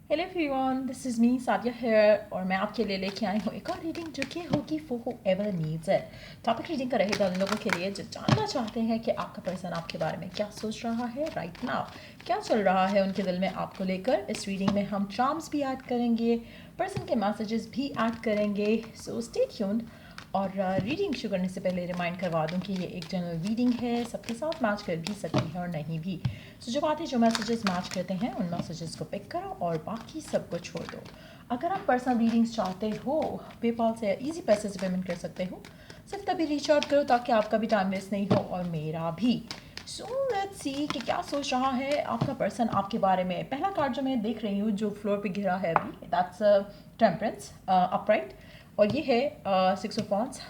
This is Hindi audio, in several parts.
Hello everyone, this is me Sadia here और मैं आपके लिए लेके आई हूँ एक और रीडिंग जो कि होगी for whoever needs it. Topic reading का रहेगा उन लोगों के लिए जो जानना चाहते हैं कि आपका पर्सन आपके बारे में क्या सोच रहा है राइट नाउ, क्या चल रहा है उनके दिल में आपको लेकर। इस रीडिंग में हम चार्म्स भी ऐड करेंगे, पर्सन के मैसेजेस भी ऐड करेंगे, सो स्टे ट्यून्ड। और रीडिंग शुरू करने से पहले रिमाइंड करवा दूं कि ये एक जनरल रीडिंग है, सबके साथ मैच कर भी सकती है और नहीं भी। सो जो बातें जो मैसेजेस मैच करते हैं उन मैसेजेस को पिक करो और बाकी सबको छोड़ दो। अगर आप पर्सनल रीडिंग्स चाहते हो पेपाल से या ईजी पैसे से पेमेंट कर सकते हो, सिर्फ तभी रीच आउट करो ताकि आपका भी टाइम वेस्ट नहीं हो और मेरा भी। सो लेट्स सी कि क्या सोच रहा है आपका पर्सन आपके बारे में। पहला कार्ड जो मैं देख रही हूँ जो फ्लोर पे गिरा है अभी, दैट्स टेम्परेंस अपराइट, और ये है six of wands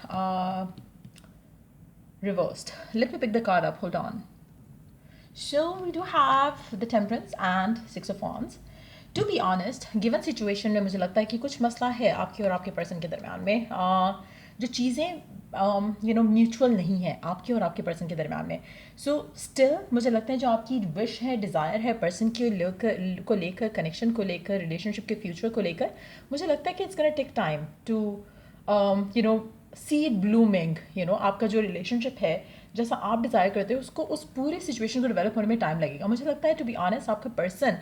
reversed. Let me pick the card up. Hold on. So we do have the Temperance and Six of Wands. To be honest, given situation में मुझे लगता है कि कुछ मसला है आपके और आपके पर्सन के दरमियान में, जो चीज़ें म्यूचुअल नहीं है आपके और आपके पर्सन के दरमियान में। सो स्टिल मुझे लगता है जो आपकी विश है, डिज़ायर है पर्सन को लेकर, कनेक्शन को लेकर, रिलेशनशिप के फ्यूचर को लेकर, मुझे लगता है कि it's gonna take time to see it blooming. आपका जो रिलेशनशिप है जैसा आप डिज़ायर करते हो उसको, उस पूरी सिचुएशन को डेवलप होने में टाइम लगेगा। मुझे लगता है टू बी ऑनेस्ट आपका पर्सन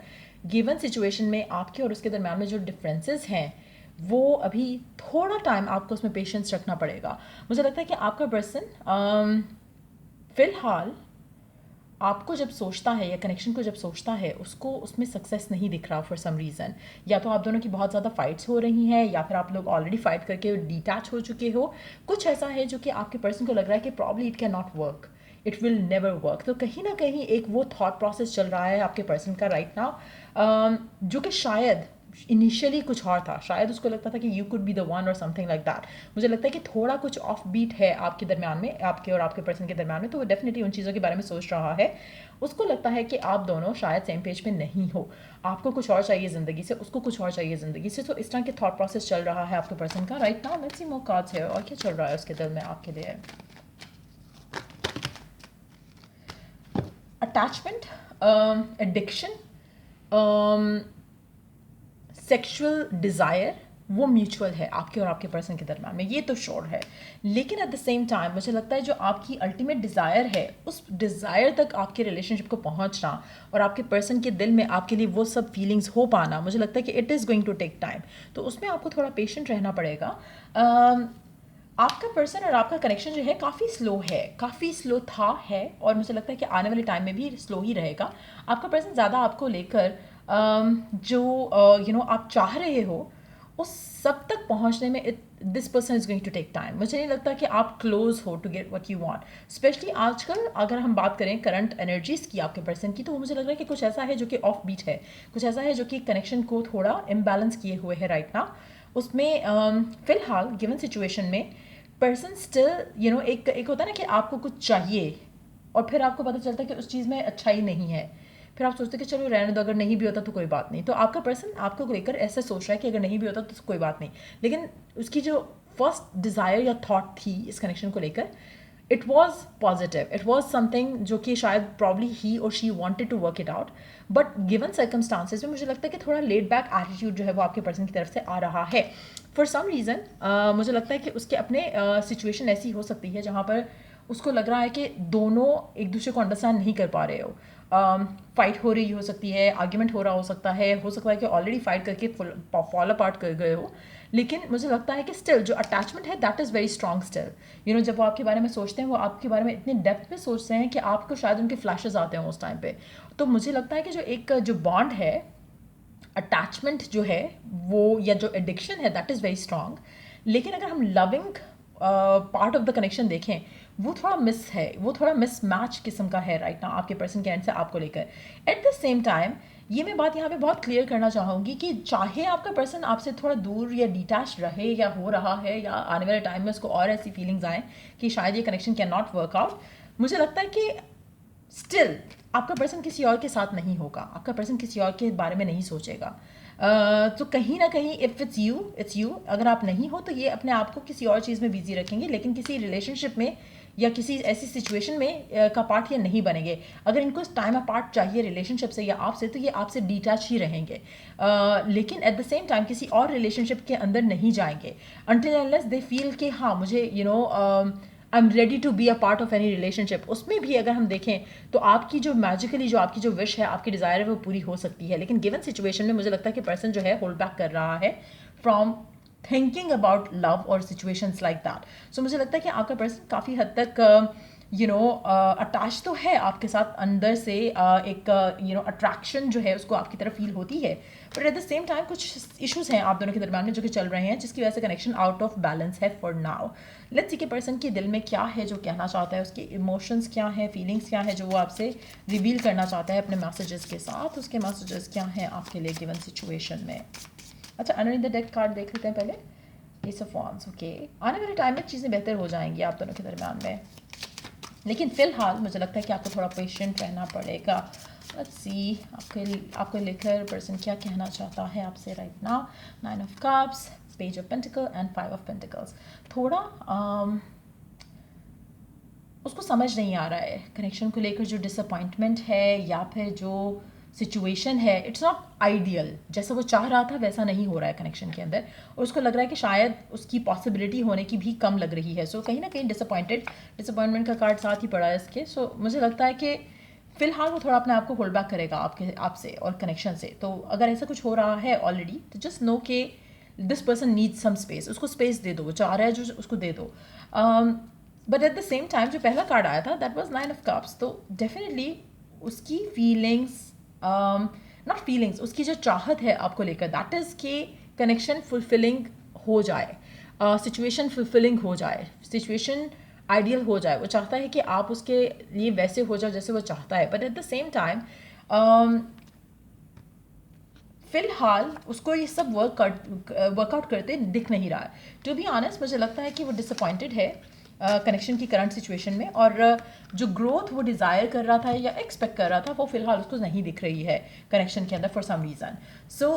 गिवन सिचुएशन में आपके और उसके दरम्यान में जो डिफरेंसेस हैं वो अभी थोड़ा टाइम आपको उसमें पेशेंस रखना पड़ेगा। मुझे लगता है कि आपका पर्सन फ़िलहाल आपको जब सोचता है या कनेक्शन को जब सोचता है उसको उसमें सक्सेस नहीं दिख रहा फॉर सम रीज़न। या तो आप दोनों की बहुत ज़्यादा फाइट्स हो रही हैं या फिर आप लोग ऑलरेडी फाइट करके डिटैच हो चुके हो। कुछ ऐसा है जो कि आपके पर्सन को लग रहा है कि probably it can not work, it will never work. तो कहीं ना कहीं एक वो थॉट प्रोसेस चल रहा है आपके पर्सन का राइट नाउ, जो कि शायद इनिशियली कुछ और था। शायद उसको लगता था कि you could be the one और समथिंग लाइक दैट। मुझे लगता है कि थोड़ा कुछ ऑफ बीट है आपके दरमियान में, आपके और आपके पर्सन के दरमियान में, तो वो डेफिनेटली उन चीज़ों के बारे में सोच रहा है। उसको लगता है कि आप दोनों शायद सेम पेज पे नहीं हो, आपको कुछ और चाहिए ज़िंदगी से, उसको कुछ और चाहिए ज़िंदगी से। तो इस तरह के थॉट प्रोसेस चल रहा है आपके पर्सन का right now. Let's see more cards है और क्या चल रहा है उसके दिल में आपके लिए। अटैचमेंट, एडिक्शन, सेक्सुअल डिज़ायर, वो म्यूचुअल है आपके और आपके पर्सन के दरम्यान में, ये तो श्योर है। लेकिन एट द सेम टाइम मुझे लगता है जो आपकी अल्टीमेट डिज़ायर है उस डिज़ायर तक आपके रिलेशनशिप को पहुंचना और आपके पर्सन के दिल में आपके लिए वो सब फीलिंग्स हो पाना, मुझे लगता है कि it is going to take time. तो उसमें आपको थोड़ा पेशेंट रहना पड़ेगा। आपका पर्सन और आपका कनेक्शन जो है काफ़ी स्लो है, काफ़ी स्लो था है, और मुझे लगता है कि आने वाले टाइम में भी स्लो ही रहेगा। आपका पर्सन ज़्यादा आपको लेकर जो आप चाह रहे हो उस सब तक पहुंचने में this person is going to take time. मुझे नहीं लगता कि आप क्लोज हो to get what you want. Specially आजकल अगर हम बात करें करंट एनर्जीज़ की आपके पर्सन की, तो वो मुझे लग रहा है कि कुछ ऐसा है जो कि ऑफ बीट है, कुछ ऐसा है जो कि कनेक्शन को थोड़ा इम्बैलेंस किए हुए है राइट नाउ। उसमें फ़िलहाल गिवन सिचुएशन में पर्सन स्टिल एक होता है ना कि आपको कुछ चाहिए और फिर आपको पता चलता है कि उस चीज़ में अच्छा ही नहीं है, फिर आप सोचते कि चलो रहने दो, अगर नहीं भी होता तो कोई बात नहीं। तो आपका पर्सन आपको लेकर ऐसा सोच रहा है कि अगर नहीं भी होता तो कोई बात नहीं, लेकिन उसकी जो फर्स्ट डिज़ायर या थॉट थी इस कनेक्शन को लेकर, it was positive, it was something जो कि शायद प्रॉब्ली ही और she wanted to work it out. But given circumstances में मुझे लगता है कि थोड़ा लेड बैक एटीट्यूड जो है वो आपके पर्सन की तरफ से आ रहा है फॉर सम रीज़न। मुझे लगता है कि उसके अपने सिचुएशन ऐसी हो सकती है जहाँ पर उसको लग रहा है कि दोनों एक दूसरे को अंडरस्टैंड नहीं कर पा रहे हो। फाइट हो रही हो सकती है, आर्ग्यूमेंट हो रहा हो सकता है कि ऑलरेडी फाइट करके फॉल अपार्ट कर गए हो। लेकिन मुझे लगता है कि स्टिल जो अटैचमेंट है that is very strong still. जब वो आपके बारे में सोचते हैं वो आपके बारे में इतने डेप्थ में सोचते हैं कि आपको शायद उनके फ्लैशेस आते हैं उस टाइम पे। तो मुझे लगता है कि जो बॉन्ड है, अटैचमेंट जो है वो, या जो एडिक्शन है दैट इज़ वेरी स्ट्रॉन्ग। लेकिन अगर हम loving part of the connection देखें वो थोड़ा मिस है, वो थोड़ा मिस मैच किस्म का है राइट ना आपके पर्सन के एंड से आपको लेकर। एट द सेम टाइम ये मैं बात यहाँ पे बहुत क्लियर करना चाहूँगी कि चाहे आपका पर्सन आपसे थोड़ा दूर या डिटैच रहे या हो रहा है, या आने वाले टाइम में उसको और ऐसी फीलिंग्स आएँ कि शायद ये connection can not work out, मुझे लगता है कि स्टिल आपका पर्सन किसी और के साथ नहीं होगा, आपका पर्सन किसी और के बारे में नहीं सोचेगा। तो कहीं ना कहीं इफ़ इट्स यू, अगर आप नहीं हो तो ये अपने आप को किसी और चीज़ में बिजी रखेंगे, लेकिन किसी रिलेशनशिप में या किसी ऐसी सिचुएशन में का पार्ट ये नहीं बनेंगे। अगर इनको टाइम अपार्ट चाहिए रिलेशनशिप से या आपसे, तो ये आपसे डिटैच ही रहेंगे, लेकिन एट द सेम टाइम किसी और रिलेशनशिप के अंदर नहीं जाएंगे अनटिल अनलेस दे फील कि हाँ मुझे I am ready to be a part of any relationship. उसमें भी अगर हम देखें तो आपकी जो मैजिकली जो आपकी जो विश है, आपकी डिज़ायर है, वो पूरी हो सकती है, लेकिन गिवन सिचुएशन में मुझे लगता है कि पर्सन जो है होल्ड बैक कर रहा है फ्रॉम थिंकिंग अबाउट लव और सिचुएशंस लाइक दैट। सो मुझे लगता है कि आपका पर्सन काफ़ी हद तक अटैच तो है आपके साथ अंदर से, एक अट्रैक्शन जो है उसको आपकी तरफ फील होती है, but at the same time कुछ इश्यूज हैं आप दोनों के दरम्यान में जो कि चल रहे हैं, जिसकी वजह से कनेक्शन आउट ऑफ बैलेंस है फॉर नाउ। लेट्स सी के पर्सन के दिल में क्या है जो कहना चाहता है, उसके इमोशंस क्या हैं, फीलिंग्स क्या है जो वो आपसे रिवील करना चाहता है अपने मैसेजेस के साथ, उसके मैसेजेस क्या हैं आपके लिए गिवन सिचुएशन में। अच्छा, अंडरनीथ द डेक कार्ड देख लेते हैं पहले। एस ऑफ वांड्स, ओके, आने वाले टाइम में चीज़ें बेहतर हो जाएंगी आप दोनों के दरम्यान में, लेकिन फ़िलहाल मुझे लगता है कि आपको थोड़ा पेशेंट रहना पड़ेगा। लेट्स सी आपको लेकर पर्सन क्या कहना चाहता है आपसे right now. 9 of cups, page of pentacle and 5 of pentacles. थोड़ा उसको समझ नहीं आ रहा है कनेक्शन को लेकर, जो डिसअपॉइंटमेंट है या फिर जो सिचुएशन है, इट्स नॉट आइडियल, जैसा वो चाह रहा था वैसा नहीं हो रहा है कनेक्शन के अंदर, और उसको लग रहा है कि शायद उसकी पॉसिबिलिटी होने की भी कम लग रही है। सो कहीं ना कहीं डिसअपॉइंटमेंट का कार्ड साथ ही पड़ा है इसके। सो मुझे लगता है कि फिलहाल वो थोड़ा अपने आप को होल्ड बैक करेगा आपसे और कनेक्शन से। तो अगर ऐसा कुछ हो रहा है ऑलरेडी, तो जस्ट नो कि this person needs some space, उसको स्पेस दे दो, वो चाह रहा है जो उसको दे दो। But at the same time जो पहला कार्ड आया था दैट वाज 9 ऑफ कप्स, तो डेफिनेटली उसकी फीलिंग्स, नॉट फीलिंग्स, उसकी जो चाहत है आपको लेकर, दैट इज़ कि कनेक्शन फुलफिलिंग हो जाए, सिचुएशन फुलफिलिंग हो जाए, सिचुएशन आइडियल हो जाए। वो चाहता है कि आप उसके लिए वैसे हो जाओ जैसे वो चाहता है, but at the same time फिलहाल उसको ये सब वर्कआउट करते दिख नहीं रहा है। टू बी ऑनेस्ट मुझे लगता है कि वो डिसअपॉइंटेड है कनेक्शन की करंट सिचुएशन में, और जो ग्रोथ वो डिज़ायर कर रहा था या एक्सपेक्ट कर रहा था वो फिलहाल उसको नहीं दिख रही है कनेक्शन के अंदर for some reason. So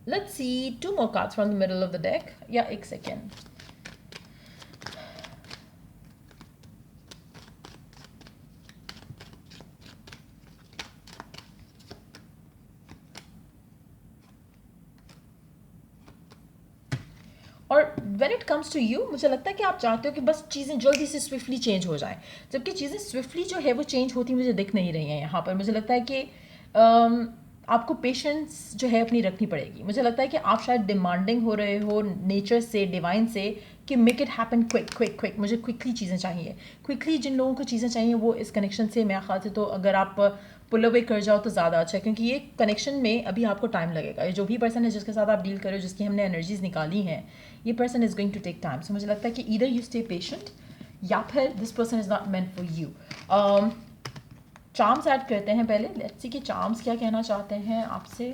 let's see 2 more cards from the middle of the deck। या एक सेकेंड, और when it comes to you मुझे लगता है कि आप चाहते हो कि बस चीज़ें जल्दी से स्विफ्टली चेंज हो जाएं, जबकि चीज़ें स्विफ्टली जो है वो चेंज होती मुझे दिख नहीं रही हैं यहाँ पर। मुझे लगता है कि आपको पेशेंस जो है अपनी रखनी पड़ेगी। मुझे लगता है कि आप शायद डिमांडिंग हो रहे हो नेचर से, डिवाइन से, कि make it happen quick quick quick, मुझे क्विकली चीज़ें चाहिए। क्विकली जिन लोगों को चीज़ें चाहिए वो इस कनेक्शन से मेरे ख्याल से, तो अगर आप पुल अवे कर जाओ तो ज़्यादा अच्छा है, क्योंकि ये कनेक्शन में अभी आपको टाइम लगेगा। ये जो भी पर्सन है जिसके साथ आप डील कर रहे हो, जिसकी हमने एनर्जीज निकाली हैं, ये person is going to take time. So मुझे लगता है कि ईदर यू स्टे पेशेंट या फिर this person is not meant for you. Charms add करते हैं पहले, लेट्स सी कि चार्म्स क्या कहना चाहते हैं आपसे,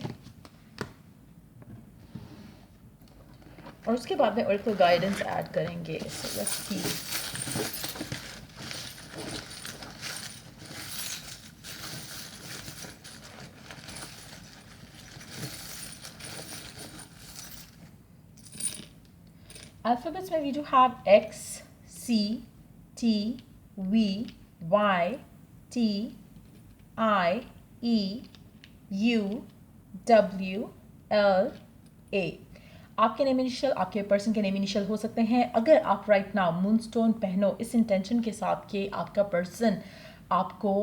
और उसके बाद में oracle गाइडेंस ऐड करेंगे। सो लेट्स सी। Alphabets में we do have X, C, T, V, Y, T, I, E, U, W, L, A। आपके नेम इनिशियल, आपके पर्सन के नेम इनिशियल हो सकते हैं। अगर आप राइट नाउ मूनस्टोन पहनो इस इंटेंशन के साथ कि आपका पर्सन आपको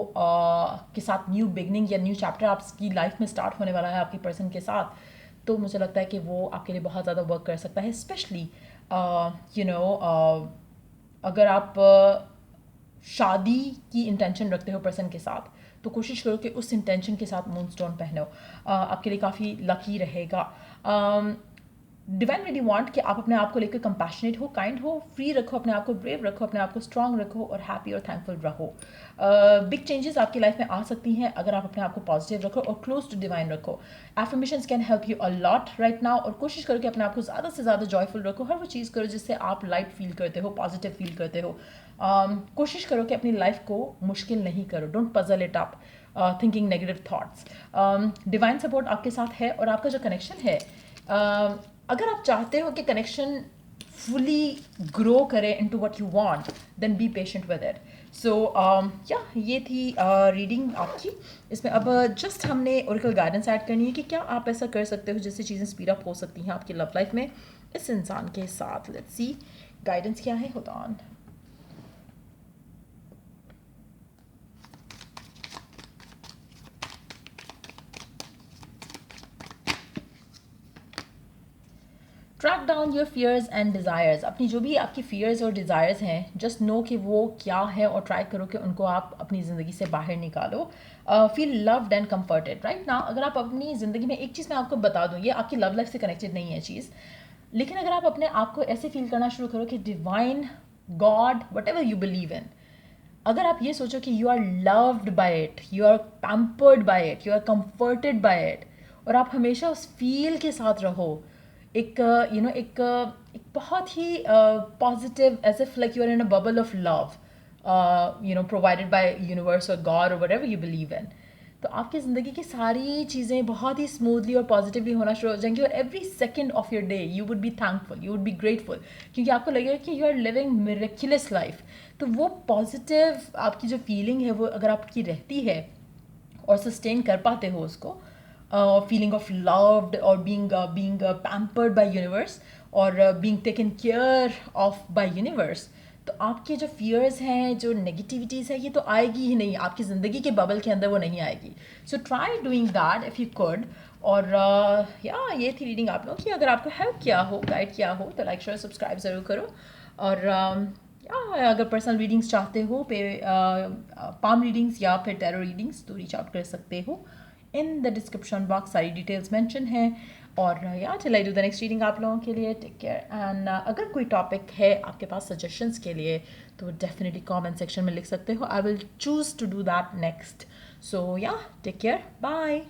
के साथ न्यू बिगनिंग या न्यू चैप्टर आपकी लाइफ में स्टार्ट होने वाला है आपके पर्सन के साथ, तो मुझे लगता है कि वो आपके लिए बहुत ज़्यादा वर्क कर सकता है। स्पेशली अगर आप शादी की इंटेंशन रखते हो पर्सन के साथ, तो कोशिश करो कि उस इंटेंशन के साथ मूनस्टोन पहनो, आपके लिए काफ़ी लकी रहेगा। डिवाइन रियली वांट कि आप अपने आप को लेकर कंपैशनेट हो, काइंड हो, फ्री रखो अपने आप को, ब्रेव रखो अपने आप को, स्ट्रांग रखो और हैप्पी और थैंकफुल रहो। बिग चेंजेस आपकी लाइफ में आ सकती हैं अगर आप अपने आप को पॉजिटिव रखो और क्लोज टू डिवाइन रखो। Affirmations can help you a lot right now, और कोशिश करो कि अपने आप को ज़्यादा से ज़्यादा जॉयफुल रखो। हर वो चीज़ करो जिससे आप लाइट फील करते हो, पॉजिटिव फील करते हो। कोशिश करो कि अपनी लाइफ को मुश्किल नहीं करो, don't puzzle it up thinking negative thoughts. Divine support आपके साथ है, और आपका जो कनेक्शन है, अगर आप चाहते हो कि कनेक्शन fully grow करे into what you want, then be patient with it. So ये थी रीडिंग आपकी. इसमें अब जस्ट हमने ओरेकल गाइडेंस ऐड करनी है कि क्या आप ऐसा कर सकते हो जिससे चीज़ें स्पीड अप हो सकती हैं आपकी लव लाइफ में इस इंसान के साथ. लेट्स सी गाइडेंस क्या है. Hold on. Track down your fears and desires. अपनी जो भी आपकी फियर्स और डिज़ायर्स हैं, जस्ट नो कि वो क्या है और ट्राई करो कि उनको आप अपनी ज़िंदगी से बाहर निकालो. Feel loved and comforted right now. अगर आप अपनी ज़िंदगी में एक चीज़ मैं आपको बता दूँ, ये आपकी लव लाइफ से कनेक्टेड नहीं है चीज़, लेकिन अगर आप अपने आप को ऐसे फील करना शुरू करो कि divine, God, whatever you believe in, अगर आप ये सोचो कि you are loved by it, you are pampered by it, you are comforted by it, और आप हमेशा उस फील के साथ रहो, एक एक बहुत ही positive, as if like you are in a bubble of love, provided by universe और गॉड और व्हाटएवर यू बिलीव इन, तो आपकी ज़िंदगी की सारी चीज़ें बहुत ही स्मूथली और पॉजिटिवली होना शुरू हो जाएंगी. और every second of your day you would be thankful, you would be grateful, क्योंकि आपको लगेगा कि you are living miraculous life. तो वो पॉजिटिव आपकी जो फीलिंग है वो अगर आपकी रहती है और सस्टेन कर पाते हो उसको, feeling of loved or being pampered by universe और being taken care of by universe, तो आपके जो फियर्स हैं, जो नेगेटिविटीज़ है, ये तो आएगी ही नहीं आपकी ज़िंदगी के बबल के अंदर, वो नहीं आएगी. So try doing that if you could. और ये थी रीडिंग आप लोगों की. अगर आपको हेल्प किया हो, गाइड किया हो, तो लाइक शेयर सब्सक्राइब ज़रूर करो. और अगर पर्सनल रीडिंग्स चाहते हो, पाम रीडिंग्स या फिर टैरो रीडिंग्स, तो रीच आउट कर सकते हो. इन द डिस्क्रिप्शन बॉक्स सारी डिटेल्स मेंशन हैं. और till I do the next reading आप लोगों के लिए, टेक केयर. एंड अगर कोई टॉपिक है आपके पास सजेशंस के लिए, तो डेफिनेटली कमेंट सेक्शन में लिख सकते हो. I will choose to do that next. So take care, bye.